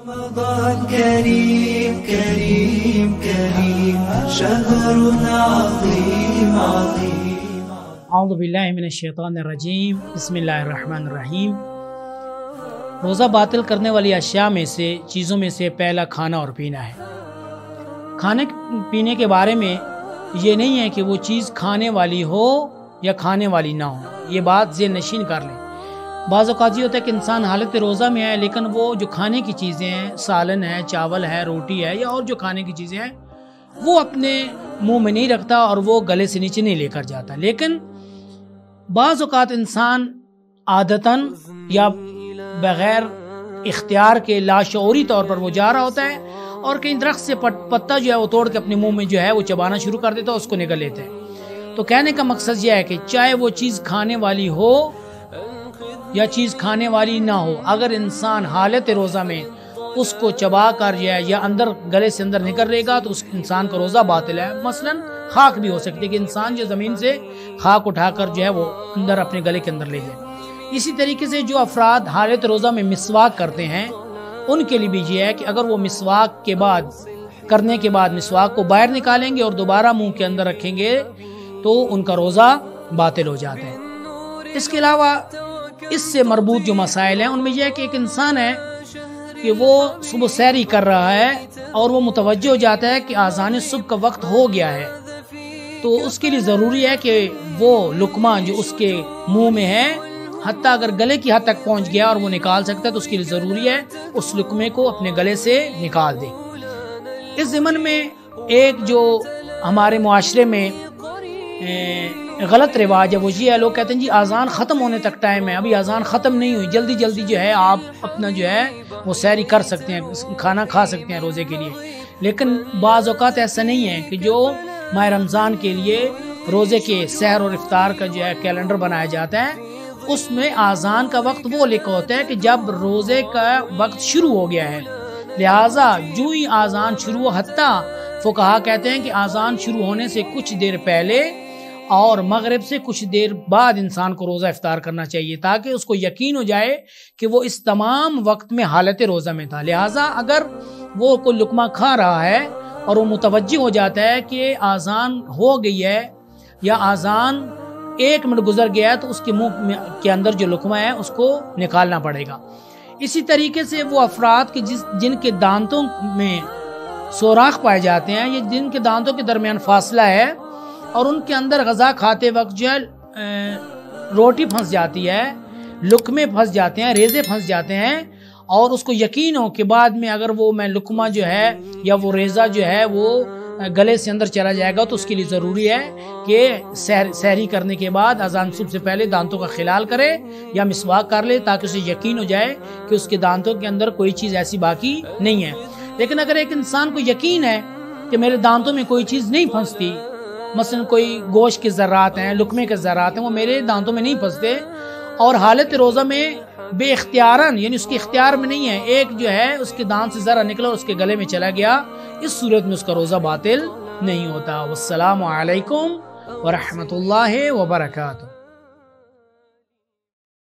رمضان كريم كريم كريم شهر عظيم عظيم اعوذ باللہ من الشیطان الرجیم بسم اللہ الرحمن الرحیم۔ روزہ باطل کرنے والی اشیاء میں سے چیزوں میں سے پہلا کھانا اور پینا ہے۔ کھانے پینے کے بارے میں یہ نہیں ہے کہ وہ چیز کھانے والی ہو یا کھانے والی نہ ہو، یہ بات ذہن نشین کر لیں۔ بعض اوقات یہ ہوتا ہے کہ انسان حالت روزہ میں ہے لیکن وہ جو کھانے کی چیزیں ہیں، سالن ہے، چاول ہے، روٹی ہے یا اور جو کھانے کی چیزیں ہیں وہ اپنے منہ میں نہیں رکھتا اور وہ گلے سے نیچے نہیں لے کر جاتا۔ لیکن بعض اوقات انسان عادتاً یا بغیر اختیار کے لاشعوری طور پر وہ جا رہا ہوتا ہے اور کہیں درخت سے پتا جو ہے وہ توڑ کے اپنے منہ میں جو ہے وہ چبانا شروع کر دیتا ہے، اس کو نگل لیتا ہے۔ تو کہنے کا مقصد یہ ہے کہ چاہے وہ چیز کھانے والی ہو یا چیز کھانے والی نہ ہو، اگر انسان حالت روزہ میں اس کو چبا کر یا اندر گلے سے اندر نکل رہے گا تو اس انسان کا روزہ باطل ہے۔ مثلا خاک بھی ہو سکتی ہے کہ انسان جو زمین سے خاک اٹھا کر جو ہے وہ اندر اپنے گلے کے اندر لے جائے۔ اسی طریقے سے جو افراد حالت روزہ میں مسواک کرتے ہیں ان کے لیے بھی یہ ہے کہ اگر وہ مسواک کے بعد کرنے کے بعد مسواک کو باہر نکالیں گے اور دوبارہ منہ کے اندر رکھیں گے تو ان کا روزہ باطل ہو جاتا ہے۔ اس کے علاوہ اس سے مربوط جو مسائل ہیں ان میں یہ ہے کہ ایک انسان ہے کہ وہ صبح سحری کر رہا ہے اور وہ متوجہ ہو جاتا ہے کہ اذان صبح کا وقت ہو گیا ہے، تو اس کے لیے ضروری ہے کہ وہ لقمہ جو اس کے منہ میں ہے حتیٰ اگر گلے کی حد تک پہنچ گیا اور وہ نکال سکتا ہے تو اس کے لیے ضروری ہے اس لقمے کو اپنے گلے سے نکال دے۔ اس ضمن میں ایک جو ہمارے معاشرے میں غلط رواج ہے وہ یہ ہے، لوگ کہتے ہیں جی اذان ختم ہونے تک ٹائم ہے، ابھی اذان ختم نہیں ہوئی، جلدی جلدی جو ہے آپ اپنا جو ہے وہ سحری کر سکتے ہیں، کھانا کھا سکتے ہیں روزے کے لیے۔ لیکن بعض اوقات ایسا نہیں ہے کہ جو ماہ رمضان کے لیے روزے کے سحر اور افطار کا جو ہے کیلنڈر بنایا جاتا ہے اس میں اذان کا وقت وہ لکھا ہوتا ہے کہ جب روزے کا وقت شروع ہو گیا ہے، لہٰذا جو ہی اذان شروع ہو، حتیٰ فقہا کہتے ہیں کہ اذان شروع ہونے سے کچھ دیر پہلے اور مغرب سے کچھ دیر بعد انسان کو روزہ افطار کرنا چاہیے تاکہ اس کو یقین ہو جائے کہ وہ اس تمام وقت میں حالت روزہ میں تھا۔ لہٰذا اگر وہ کوئی لقمہ کھا رہا ہے اور وہ متوجہ ہو جاتا ہے کہ اذان ہو گئی ہے یا اذان 1 منٹ گزر گیا ہے تو اس کے منہ کے اندر جو لقمہ ہے اس کو نکالنا پڑے گا۔ اسی طریقے سے وہ افراد کے جن کے دانتوں میں سوراخ پائے جاتے ہیں یا جن کے دانتوں کے درمیان فاصلہ ہے اور ان کے اندر غذا کھاتے وقت جو ہے روٹی پھنس جاتی ہے، لقمے پھنس جاتے ہیں، ریزے پھنس جاتے ہیں اور اس کو یقین ہو کہ بعد میں اگر وہ لقمہ جو ہے یا وہ ریزہ جو ہے وہ گلے سے اندر چلا جائے گا تو اس کے لیے ضروری ہے کہ سحری کرنے کے بعد اذان صبح سے پہلے دانتوں کا خلال کرے یا مسواک کر لے تاکہ اسے یقین ہو جائے کہ اس کے دانتوں کے اندر کوئی چیز ایسی باقی نہیں ہے۔ لیکن اگر ایک انسان کو یقین ہے کہ میرے دانتوں میں کوئی چیز نہیں پھنستی، مثلا کوئی گوشت کے ذرات ہیں، لقمے کے ذرات ہیں، وہ میرے دانتوں میں نہیں پھنستے اور حالت روزہ میں بے اختیاراً یعنی اس کے اختیار میں نہیں ہے، ایک جو ہے اس کے دانت سے ذرا نکلا اور اس کے گلے میں چلا گیا، اس صورت میں اس کا روزہ باطل نہیں ہوتا۔ والسلام علیکم ورحمۃ اللہ وبرکاتہ۔